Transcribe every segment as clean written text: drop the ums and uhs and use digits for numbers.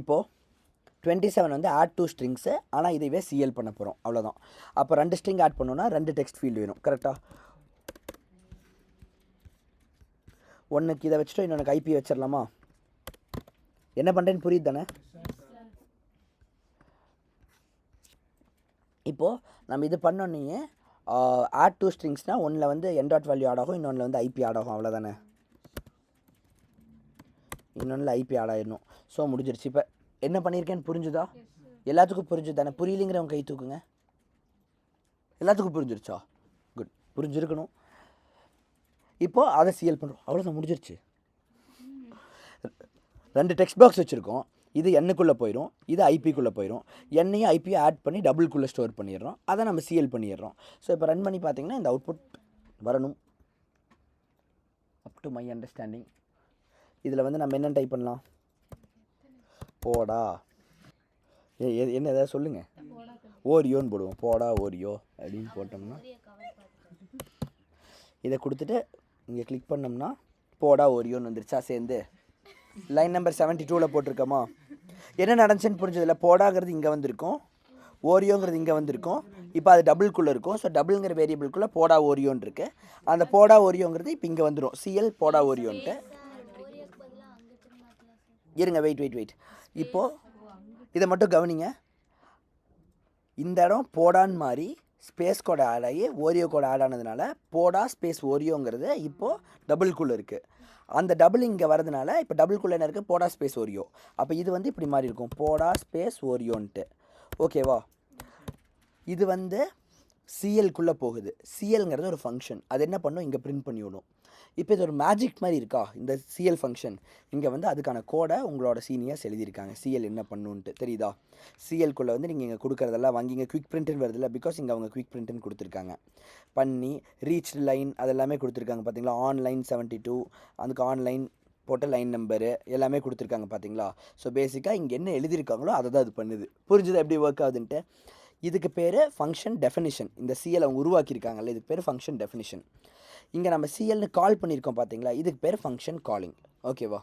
இப்போது 27 வந்து add 2 strings, ஆனால் இதுவே சிஎல் பண்ண போகிறோம், அவ்வளோதான். அப்போ 2 ஸ்ட்ரிங் ஆட் பண்ணோன்னா 2 டெக்ஸ்ட் ஃபீல்டு வேணும், கரெக்டாக? ஒன்றுக்கு இதை வச்சுட்டு இன்னொன்று ஐபி வச்சிடலாமா? என்ன பண்ணுறேன்னு புரியுது தானே? இப்போது நம்ம இது பண்ணோன்னே ஆட் 2 ஸ்ட்ரிங்ஸ்னால் ஒன்றில் வந்து என்டாட் வேல்யூ ஆட் ஆகும், இன்னொன்றில் வந்து ஐபி ஆட் ஆகும், அவ்வளோதானே? இன்னொன்றில் ஐபி ஆட் ஆகிடணும். ஸோ முடிஞ்சிருச்சு. இப்போ என்ன பண்ணியிருக்கேன்னு புரிஞ்சுதா? எல்லாத்துக்கும் புரிஞ்சுது தானே? புரியலிங்கிறவங்க கை தூக்குங்க. எல்லாத்துக்கும் புரிஞ்சிருச்சா? குட், புரிஞ்சிருக்கணும். இப்போது அதை சிஎல் பண்ணுறோம், அவ்வளோதான், முடிஞ்சிருச்சு. 2 டெக்ஸ்ட் பாக்ஸ் வச்சுருக்கோம். இது எண்ணுக்குள்ளே போயிடும், இது ஐபிக்குள்ளே போயிடும். எண்ணையும் ஐபியும் ஆட் பண்ணி டபுள்குள்ளே ஸ்டோர் பண்ணிடுறோம், அதை நம்ம சிஎல் பண்ணிடுறோம். ஸோ இப்போ ரன் பண்ணி பார்த்தீங்கன்னா இந்த அவுட்புட் வரணும். Up to my understanding. இதில் வந்து நம்ம என்ன டைப் பண்ணலாம்? போடா, என்ன எதாவது சொல்லுங்கள். ஓரியோன்னு போடுவோம், போடா ஓரியோ அப்படின்னு போட்டோம்னா, இதை கொடுத்துட்டு இங்கே கிளிக் பண்ணோம்னா போடா ஓரியோன்னு வந்துருச்சா சேர்ந்து? லைன் நம்பர் 72ல் போட்டிருக்கோமா? என்ன நடந்துச்சுன்னு புரிஞ்சதில்ல. போடாங்கிறது இங்கே வந்திருக்கும், ஓரியோங்கிறது இங்கே வந்திருக்கும். இப்போ அது டபுள்குள்ளே இருக்கும். ஸோ டபுள்ங்கிற வேரியபிள்குள்ளே போடா ஓரியோன்னு இருக்குது. அந்த போடா ஓரியோங்கிறது இப்போ இங்கே வந்துடும், சிஎல் போடா ஓரியோன்ட்டு. இருங்க, வெயிட். இப்போது இதை மட்டும் கவனிங்க. இந்த இடம் போடான்னு மாறி ஸ்பேஸ் கோட் ஆட் ஆகி ஓரியோ கோட் ஆட் ஆனதுனால போடா ஸ்பேஸ் ஓரியோங்கிறது இப்போது டபுள்குள்ளே இருக்குது. அந்த டபுள் இங்கே வரதுனால இப்போ டபுள்குள்ளே என்ன இருக்குது? போடா ஸ்பேஸ் ஓரியோ. அப்போ இது வந்து இப்படி மாறி இருக்கும், போடா ஸ்பேஸ் ஓரியோன்ட்டு. ஓகேவா? இது வந்து சிஎல்குள்ளே போகுது. சிஎல்ங்கிறது ஒரு ஃபங்க்ஷன், அது என்ன பண்ணும்? இங்கே பிரிண்ட் பண்ணி விடும். இப்போ இது ஒரு மேஜிக் மாதிரி இருக்கா இந்த சிஎல் ஃபங்க்ஷன்? இங்கே வந்து அதுக்கான கோடை உங்களோட சீனியர்ஸ் எழுதியிருக்காங்க, சிஎல் என்ன பண்ணுன்ட்டு. தெரியுதா? சிஎல்குள்ளே வந்து நீங்கள் இங்கே கொடுக்குறதெல்லாம் வாங்கி இங்கே குவிக் பிரிண்ட்னு வருதில்ல, பிகாஸ் இங்கே அவங்க குவிக் பிரிண்ட்னு கொடுத்துருக்காங்க. பண்ணி ரீச் லைன் அதெல்லாமே கொடுத்துருக்காங்க பார்த்தீங்களா? ஆன்லைன் 72, அதுக்கு ஆன்லைன் போட்ட லைன் நம்பரு எல்லாமே கொடுத்துருக்காங்க பார்த்தீங்களா? ஸோ பேசிக்காக இங்கே என்ன எழுதியிருக்காங்களோ அதை தான் அது பண்ணுது. புரிஞ்சுது எப்படி ஒர்க் ஆகுதுன்ட்டு? இதுக்கு பேர் ஃபங்க்ஷன் டெஃபினிஷன். இந்த சிஎல் அவங்க உருவாக்கியிருக்காங்கல்ல, இதுக்கு பேர் ஃபங்க்ஷன் டெஃபினிஷன். இங்கே நம்ம சிஎல்னு கால் பண்ணியிருக்கோம் பார்த்தீங்களா? இதுக்கு பேர் ஃபங்க்ஷன் காலிங். ஓகேவா?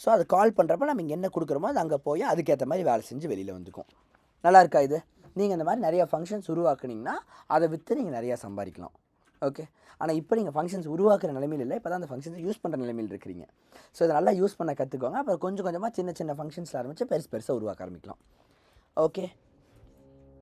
ஸோ அது கால் பண்ணுறப்ப நம்ம இங்கே என்ன கொடுக்குறோமோ அது அங்கே போய் அதுக்கேற்ற மாதிரி வேலை செஞ்சு வெளியில் வந்துக்கும். நல்லா இருக்கா இது? நீங்கள் இந்த மாதிரி நிறையா ஃபங்க்ஷன்ஸ் உருவாக்குனீங்கன்னா அதை விற்று நீங்கள் நிறையா சம்பாதிக்கலாம். ஓகே, ஆனால் இப்போ நீங்கள் ஃபங்க்ஷன்ஸ் உருவாக்குற நிலைமையில் இல்லை, இப்போ தான் அந்த ஃபங்க்ஷன்ஸ் யூஸ் பண்ணுற நிலைமையில் இருக்கிறீங்க. ஸோ இதை நல்லா யூஸ் பண்ண கற்றுக்கோங்க. அப்புறம் கொஞ்சம் கொஞ்சமாக சின்ன சின்ன ஃபங்க்ஷன்ஸில் ஆரம்பித்து பெருசாக உருவாக்க ஆரம்பிக்கலாம். ஓகே.